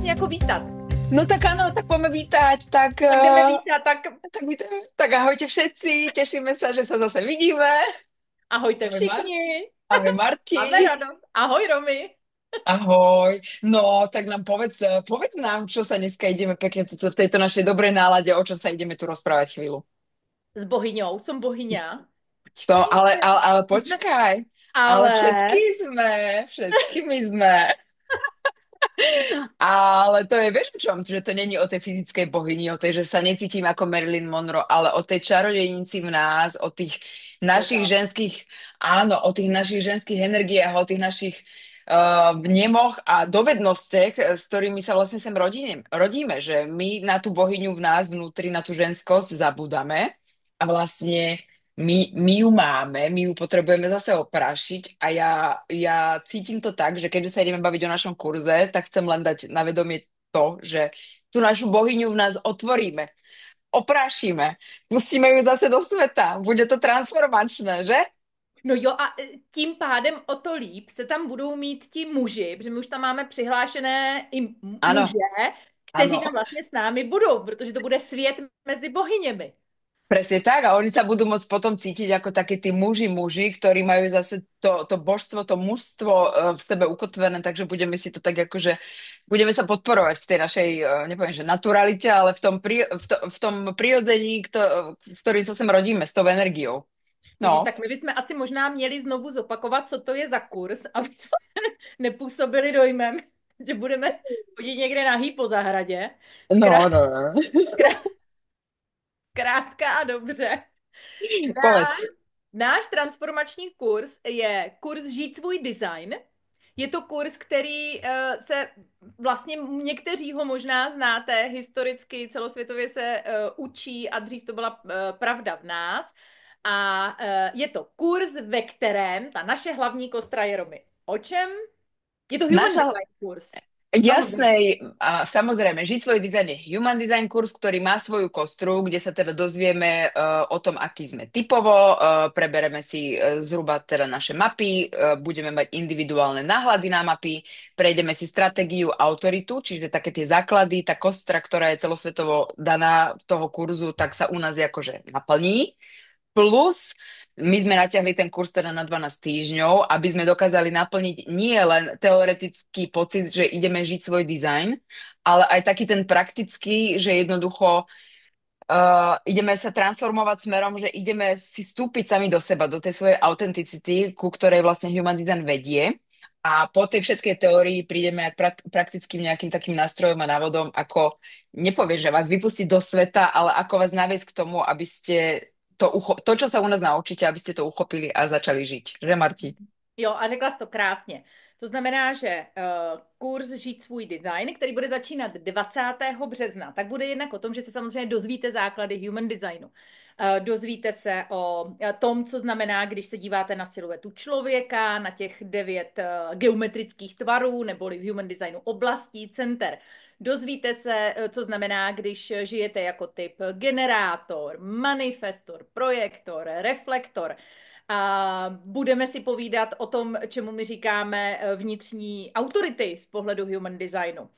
vlastně jako vítat. No tak áno, tak poďme vítať. Tak, Tak jdeme vítat, tak tak, tak ahojte všetci, tešíme sa, že sa zase vidíme. ahojte Ahoj všichni. ahoj Máme Marti. radost. Ahoj Romy. Ahoj. No, tak nám povedz nám, čo sa dneska ideme pekne v tejto našej dobrej nálade, o čom sa ideme tu rozprávať chvíľu. S bohyňou, som bohyňa. To, Počkejte. ale My jsme... počkaj, ale Ale... všetkými sme. Ale to je, vieš o čom? Že to není o tej fyzickej bohyni, o tej, že sa necítim ako Marilyn Monroe, ale o tej čarodejnici v nás, o tých Je našich tak. ženských, áno, o tých našich ženských energiách, o tých našich vnemoch a dovednostiach, s ktorými sa vlastne sem rodíme, že my na tú bohyňu v nás vnútri, na tú ženskosť zabúdame a vlastne my ju máme, my ju potrebujeme zase oprášiť a ja cítim to tak, že keďže sa ideme baviť o našom kurze, tak chcem len dať na vedomie to, že tú našu bohyňu v nás otvoríme, oprášime, pustíme ju zase do sveta. Bude to transformačné, že? No jo, a tím pádem o to líp se tam budou mít ti muži, protože my už tam máme přihlášené i Áno, muže, kteří tam áno. vlastně s námi budou, protože to bude svět mezi bohyněmi. Presne tak a oni sa budú môcť potom cítiť ako takí tí muži, ktorí majú zase to božstvo, to mužstvo v sebe ukotvené, takže budeme si to tak akože, budeme sa podporovať v tej našej, nepoviem, že naturalite, ale v tom prirodzení, s ktorým sa sem rodíme, s tou energiou. Ježiš, No, tak my bychom asi možná měli znovu zopakovat, co to je za kurz, aby jsme nepůsobili dojmem, že budeme chodit někde nahý po zahradě. no, Zkrát, no, no. Krátka a dobře. Náš, Povedz. náš transformační kurz je kurz Žít svůj design. Je to kurz, který se vlastně někteří ho možná znáte, historicky celosvětově se učí a dřív to byla pravda v nás. A je to kurz, ve kterém ta naše hlavní kostra je Romy. O čem? Je to human Naša design kurz. Samozřejmě. Jasnej, a samozrejme, žiť svoj dizajn je human design kurz, ktorý má svoju kostru, kde sa teda dozvieme o tom, aký sme typovo, prebereme si zhruba teda naše mapy, budeme mať individuálne náhľady na mapy, prejdeme si stratégiu, autoritu, čiže také tie základy, tá kostra, ktorá je celosvetovo daná v toho kurzu, tak sa u nás akože naplní. Plus, my sme natiahli ten kurz teda na 12 týždňov, aby sme dokázali naplniť nie len teoretický pocit, že ideme žiť svoj dizajn, ale aj taký ten praktický, že jednoducho ideme sa transformovať smerom, že ideme si vstúpiť sami do seba, do tej svojej autenticity, ku ktorej vlastne Human Design vedie. A po tej všetkej teórii prídeme aj praktickým nejakým takým nástrojom a návodom, ako nepovie, že vás vypustiť do sveta, ale ako vás naviesť k tomu, aby ste to, čo sa u nás naučíte, aby ste to uchopili a začali žiť. Že, Marti? Jo, a řekla jsi to krásně. To znamená, že kurz Žít svůj design, který bude začínat 20. března, tak bude jednak o tom, že se samozřejmě dozvíte základy human designu. Dozvíte se o tom, co znamená, když se díváte na siluetu člověka, na těch 9 geometrických tvarů, neboli v human designu oblastí, center. Dozvíte se, co znamená, když žijete jako typ generátor, manifestor, projektor, reflektor. A budeme si povídat o tom, čemu my říkáme vnitřní autority z pohledu human designu.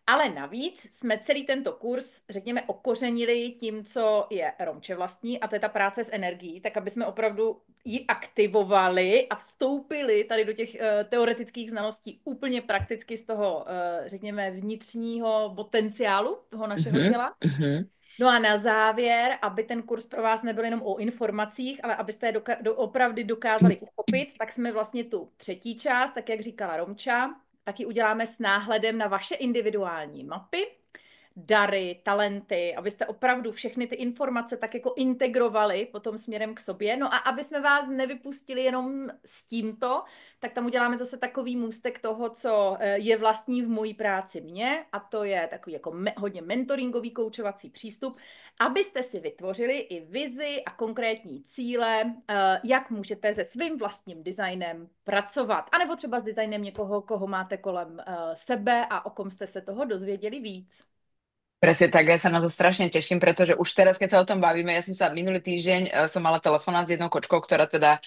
Ale navíc jsme celý tento kurz, řekněme, okořenili tím, co je Romče vlastní, a to je ta práce s energií, tak aby jsme opravdu ji aktivovali a vstoupili tady do těch teoretických znalostí úplně prakticky z toho, řekněme, vnitřního potenciálu toho našeho Mhm, těla. mhm. No a na závěr, aby ten kurz pro vás nebyl jenom o informacích, ale abyste je opravdu dokázali uchopit, tak jsme vlastně tu třetí část, tak jak říkala Romča, taky uděláme s náhledem na vaše individuální mapy, dary, talenty, abyste opravdu všechny ty informace tak jako integrovali potom směrem k sobě. No a aby jsme vás nevypustili jenom s tímto, tak tam uděláme zase takový můstek toho, co je vlastní v mojí práci mně, a to je takový jako hodně mentoringový, koučovací přístup, abyste si vytvořili i vizi a konkrétní cíle, jak můžete se svým vlastním designem pracovat, anebo třeba s designem někoho, koho máte kolem sebe a o kom jste se toho dozvěděli víc. Presne tak, ja sa na to strašne teším, pretože už teraz, keď sa o tom bavíme, ja som sa minulý týždeň som mala telefonát s jednou kočkou, ktorá teda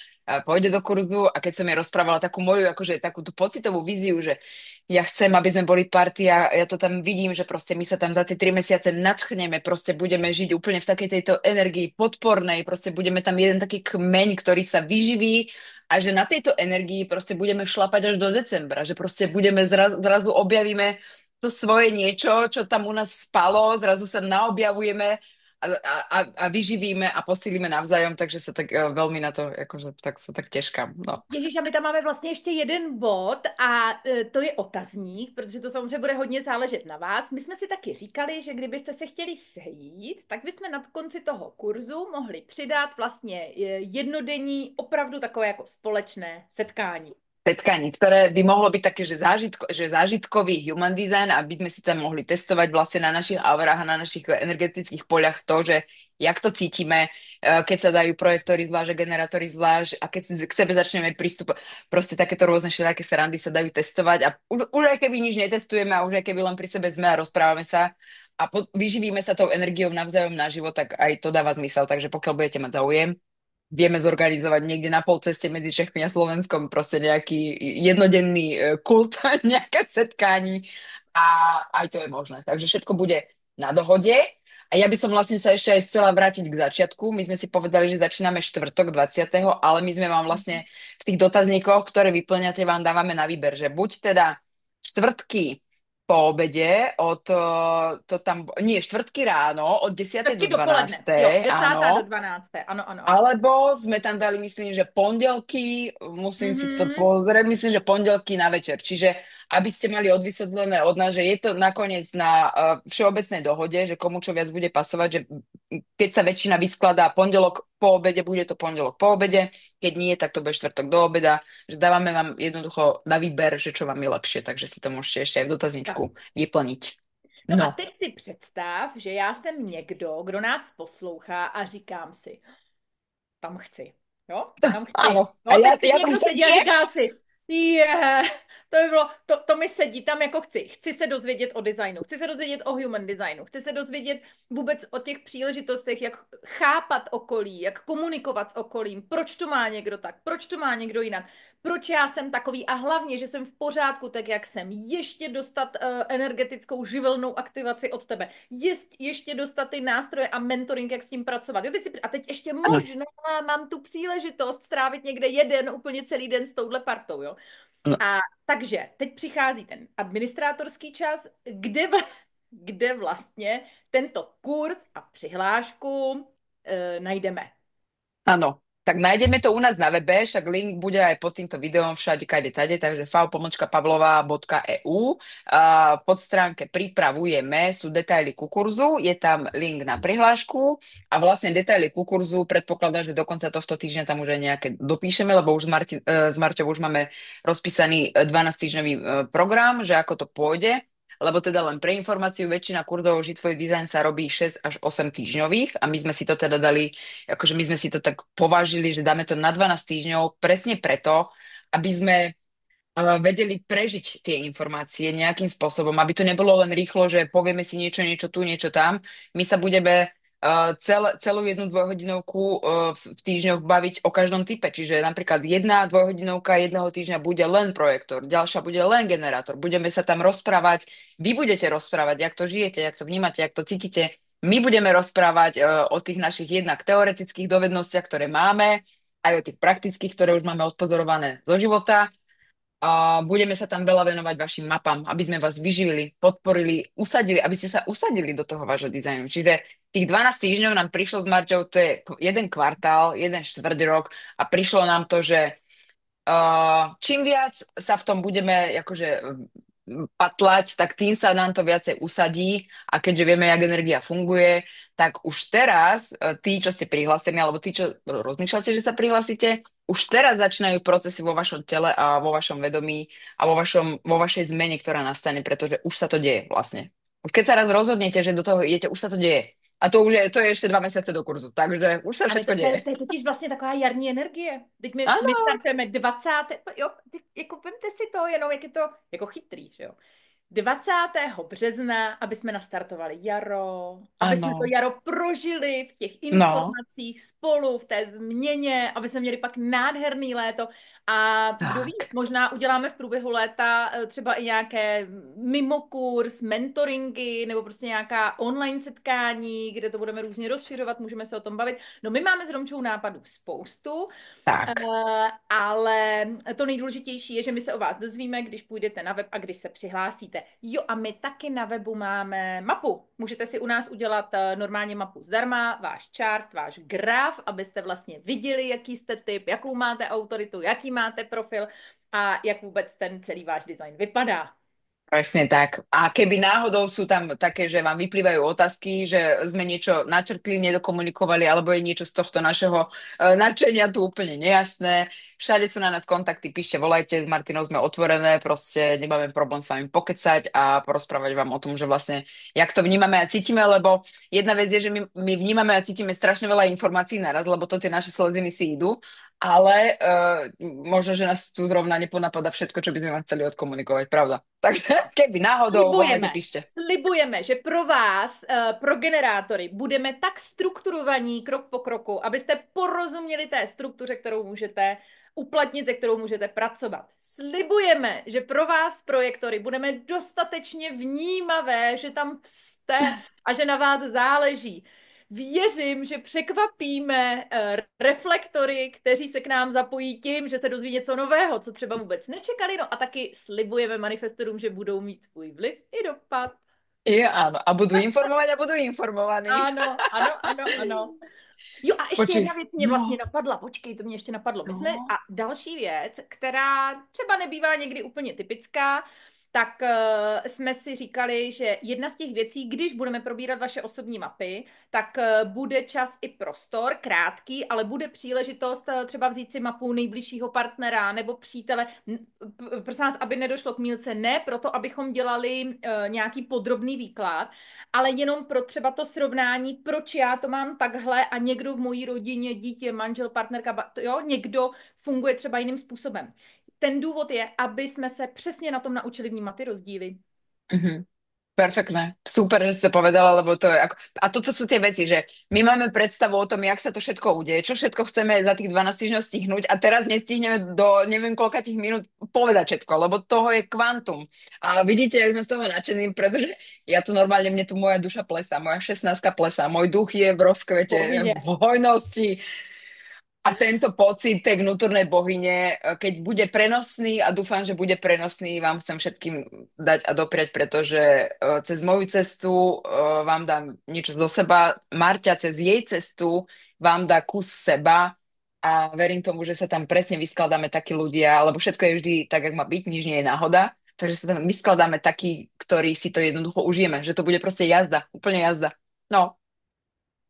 pôjde do kurzu a keď som jej rozprávala takú moju, akože takú tú pocitovú víziu, že ja chcem, aby sme boli party a ja to tam vidím, že proste my sa tam za tie 3 mesiace nadchneme, proste budeme žiť úplne v takej tejto energii podpornej, proste budeme tam jeden taký kmeň, ktorý sa vyživí a že na tejto energii proste budeme šlapať až do decembra, že proste budeme zrazu objavíme to svoje niečo, čo tam u nás spalo, zrazu sa naobjavujeme a vyživíme a posílíme navzájom, takže sa tak veľmi na to, akože tak sa tak teškám, no. Ježíš, a my tam máme vlastně ještě jeden bod a to je otazník, protože to samozřejmě bude hodně záležet na vás. My jsme si taky říkali, že kdybyste se chtěli sejít, tak bychom na konci toho kurzu mohli přidat vlastně jednodenní, opravdu takové jako společné setkání. Setkaní, ktoré by mohlo byť také, že zážitkový human design, aby sme si tam mohli testovať vlastne na našich aurách a na našich energetických poľach to, že jak to cítime, keď sa dajú projektory zvlášť a generátory zvlášť a keď k sebe začneme prístup, proste takéto rôzne všelijaké srandy sa dajú testovať a už aj keby nič netestujeme a už aj keby len pri sebe sme a rozprávame sa a vyživíme sa tou energiou navzájom na život, tak aj to dáva zmysel. Takže pokiaľ budete mať záujem, vieme zorganizovať niekde na polceste medzi Čechmi a Slovenskom proste nejaký jednodenný kult, nejaké setkání a aj to je možné. Takže všetko bude na dohode. A ja by som vlastne sa ešte aj chcela vrátiť k začiatku. My sme si povedali, že začíname štvrtok 20., ale my sme vám vlastne v tých dotazníkoch, ktoré vyplňate, vám dávame na výber, že buď teda štvrtky po obede to tam, nie, štvrtky ráno od 10. do Taky dopoledne, jo, 12. 10. do Áno. 12. Ano, ano, ano. Alebo sme tam dali, myslím, že pondelky, musím si to Mhm. pozrieť, myslím, že pondelky na večer. Čiže aby ste mali odvysvetlené od nás, že je to nakoniec na všeobecnej dohode, že komu čo viac bude pasovať, že keď sa väčšina vyskladá pondelok po obede, bude to pondelok po obede, keď nie, tak to bude štvrtok do obeda, že dávame vám jednoducho na výber, že čo vám je lepšie, takže si to môžete ešte aj v dotazničku Tak. vyplniť. No a No, teď si představ, že já jsem někdo, kdo nás poslouchá a říkám si, tam chci. Jo? Tam chci. áno. A No, teď ja tam někdo som sedí a tiež. říká si, to by bylo, to mi sedí tam jako chci. Chci se dozvědět o designu, chci se dozvědět o human designu, chci se dozvědět vůbec o těch příležitostech, jak chápat okolí, jak komunikovat s okolím, proč to má někdo tak, proč to má někdo jinak, proč já jsem takový a hlavně, že jsem v pořádku tak, jak jsem. Ještě dostat energetickou živelnou aktivaci od tebe. Ještě dostat ty nástroje a mentoring, jak s tím pracovat. Jo, a teď ještě Áno. možná mám tu příležitost strávit někde jeden úplně celý den s touhle partou, jo. No, A takže teď přichází ten administrátorský čas, kde vlastně tento kurz a přihlášku najdeme. áno. Tak nájdeme to u nás na webe, však link bude aj pod týmto videom všade, kade tade, takže fav.pavlova.eu. V podstránke pripravujeme, sú detaily ku kurzu, je tam link na prihlášku a vlastne detaily ku kurzu predpokladám, že do konca tohto týždňa tam už aj nejaké dopíšeme, lebo už s Marťou už máme rozpísaný 12-týždňový program, že ako to pôjde. Lebo teda len pre informáciu, väčšina kurzov Žiť svoj dizajn sa robí 6 až 8 týždňových a my sme si to teda dali, akože my sme si to tak povážili, že dáme to na 12 týždňov presne preto, aby sme vedeli prežiť tie informácie nejakým spôsobom, aby to nebolo len rýchlo, že povieme si niečo tu, niečo tam. My sa budeme celú jednu dvojhodinovku v týždňoch baviť o každom type. Čiže napríklad jedna dvojhodinovka jedného týždňa bude len projektor, ďalšia bude len generátor. Budeme sa tam rozprávať, vy budete rozprávať, jak to žijete, jak to vnímate, jak to cítite. My budeme rozprávať o tých našich jednak teoretických dovednostiach, ktoré máme, aj o tých praktických, ktoré už máme odpozorované zo života a budeme sa tam veľa venovať vašim mapám, aby sme vás vyživili, podporili, usadili, aby ste sa usadili do toho vášho dizajnu. Čiže tých 12 týždňov nám prišlo s Marťou, to je jeden kvartál, jeden štvrť rok a prišlo nám to, že čím viac sa v tom budeme akože patlať, tak tým sa nám to viacej usadí a keďže vieme, jak energia funguje, tak už teraz tí, čo ste prihlásení, alebo tí, čo rozmýšľate, že sa prihlásite, už teraz začínajú procesy vo vašom tele a vo vašom vedomí a vo vašej zmene, ktorá nastane, pretože už sa to deje vlastne. Už keď sa raz rozhodnete, že do toho idete, už sa to deje. A to je ešte 2 mesiace do kurzu, takže už sa Ale všetko deje. to je totiž vlastně taková jarní energie. Teď my Áno, startujeme 20. Jo, teď, jako vemte si to jenom, jak je to jako chytrý, že jo. 20. března, aby jsme nastartovali jaro, aby jsme to Áno, jaro prožili v těch no, informacích spolu, v té změně, aby jsme měli pak nádherný léto. A kdo ví, tak. možná uděláme v průběhu léta třeba i nějaké mimokurs, mentoringy, nebo prostě nějaká online setkání, kde to budeme různě rozšiřovat, můžeme se o tom bavit. No my máme s Romčou nápadů spoustu. Tak. Ale to nejdůležitější je, že my se o vás dozvíme, když půjdete na web a když se přihlásíte. Jo, a my taky na webu máme mapu. Můžete si u nás udělat normálně mapu zdarma, váš chart, váš graf, abyste vlastně viděli, jaký jste typ, jakou máte autoritu, jaký máte profil a jak vůbec ten celý váš design vypadá. Presne tak. A keby náhodou sú tam také, že vám vyplývajú otázky, že sme niečo načrtli, nedokomunikovali, alebo je niečo z tohto našeho nadšenia tu úplne nejasné, všade sú na nás kontakty, píšte, volajte, s Martinou sme otvorené, proste nemáme problém s vami pokecať a porozprávať vám o tom, že vlastne jak to vnímame a cítime, lebo jedna vec je, že my vnímame a cítime strašne veľa informácií naraz, lebo to tie naše sleziny si idú, ale možno, že nás tu zrovna neponapadá všetko, čo by sme vám chceli odkomunikovať, pravda? Takže keby náhodou, volajte, píšte. Slibujeme, že pro vás, pro generátory, budeme tak strukturovaní krok po kroku, abyste porozuměli té struktuře, kterou můžete uplatnit, se kterou můžete pracovat. Slibujeme, že pro vás, projektory, budeme dostatečně vnímavé, že tam jste a že na vás záleží. Věřím, že překvapíme reflektory, kteří se k nám zapojí tím, že se dozví něco nového, co třeba vůbec nečekali, no a taky slibujeme manifestorům, že budou mít svůj vliv i dopad. Je, áno. A budú informovať a budú informovaní. Ano, ano, ano, ano. Jo a ještě Počuj, jedna věc mě vlastně no, napadla, počkej, to mě ještě napadlo. My jsme, no. a další věc, která třeba nebývá někdy úplně typická, tak jsme si říkali, že jedna z těch věcí, když budeme probírat vaše osobní mapy, tak bude čas i prostor, krátký, ale bude příležitost třeba vzít si mapu nejbližšího partnera nebo přítele. Prosím vás, aby nedošlo k mýlce, ne proto, abychom dělali nějaký podrobný výklad, ale jenom pro třeba to srovnání, proč já to mám takhle a někdo v mojí rodině, dítě, manžel, partnerka, jo, někdo funguje třeba jiným způsobem. Ten důvod je, aby jsme se přesně na tom naučili vnímat ty rozdíly. Mhm. Perfektné. Super, že si to povedala, lebo to je ako... A toto sú tie veci, že my máme predstavu o tom, jak sa to všetko udeje, čo všetko chceme za tých 12 týždňov stihnúť a teraz nestihneme do neviem koľkatých minút povedať všetko, lebo toho je kvantum. A vidíte, jak sme z toho nadšení, pretože ja tu normálne, mne tu moja duša plesá, moja 16 plesá, môj duch je v rozkvete, Pohyně. v hojnosti. A tento pocit tej vnútornej bohyne, keď bude prenosný, a dúfam, že bude prenosný, vám chcem všetkým dať a dopriať, pretože cez moju cestu vám dám niečo zo seba, Marťa cez jej cestu vám dá kus seba a verím tomu, že sa tam presne vyskladáme takí ľudia, lebo všetko je vždy tak, jak má byť, nič nie je náhoda, takže sa tam vyskladáme takí, ktorí si to jednoducho užijeme, že to bude proste jazda, úplne jazda. No,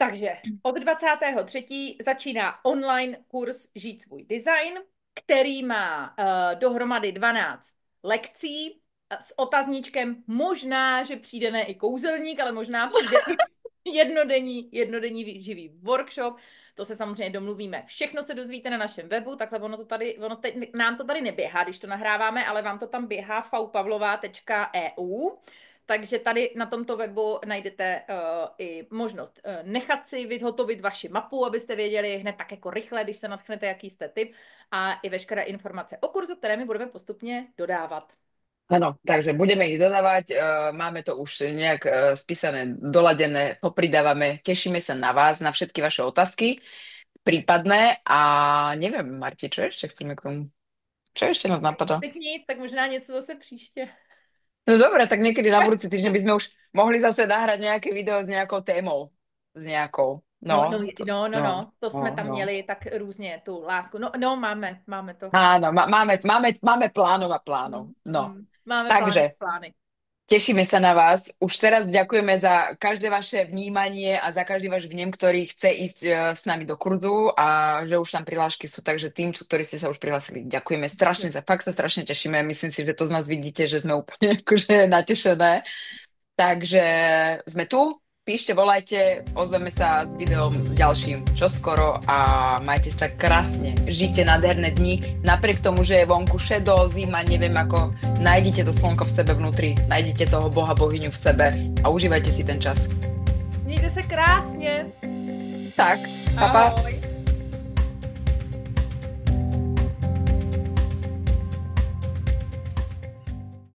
Takže od 23. začíná online kurz Žít svůj design, který má dohromady 12 lekcí s otazníčkem. Možná, že přijde ne i kouzelník, ale možná přijde i jednodenní živý workshop. To se samozřejmě domluvíme. Všechno se dozvíte na našem webu, takhle nám to tady neběhá, když to nahráváme, ale vám to tam běhá vpavlová.eu. Takže tady na tomto webu najdete i možnost nechat si vyhotovit vaši mapu, abyste věděli hned tak jako rychle, když se natchnete, jaký jste typ, a i veškeré informace o kurzu, které my budeme postupně dodávat. áno, takže budeme ich dodávať, máme to už nejak spísané, doladené, popridávame, tešíme sa na vás, na všetky vaše otázky prípadné a neviem, Marti, čo ešte chceme k tomu? Čo ešte nás napadá? Teď nic, tak možná něco zase příště. No dobre, tak niekedy na budúci týždeň by sme už mohli zase nahrať nejaké video s nejakou témou. S nejakou. No, no, No, no, no, no, no, to no, jsme tam no. měli tak různě tu lásku. No, no, máme to. Áno, máme plánov a plánov. No, Máme takže plány. tešíme sa na vás. Už teraz ďakujeme za každé vaše vnímanie a za každý váš vnem, ktorý chce ísť s nami do kurzu a že už tam prihlášky sú, takže tým, ktorí ste sa už prihlásili, ďakujeme strašne, fakt sa strašne tešíme. Myslím si, že to z nás vidíte, že sme úplne akože natešené. Takže sme tu píšte, volajte, ozveme sa s videom ďalším čoskoro a majte sa krásne. Žite nádherné dni, napriek tomu, že je vonku šedo, zima, neviem ako, nájdite to slnko v sebe vnútri, nájdete toho Boha, bohyňu v sebe a užívajte si ten čas. Mějte se krásně. Tak, pa. Ahoj.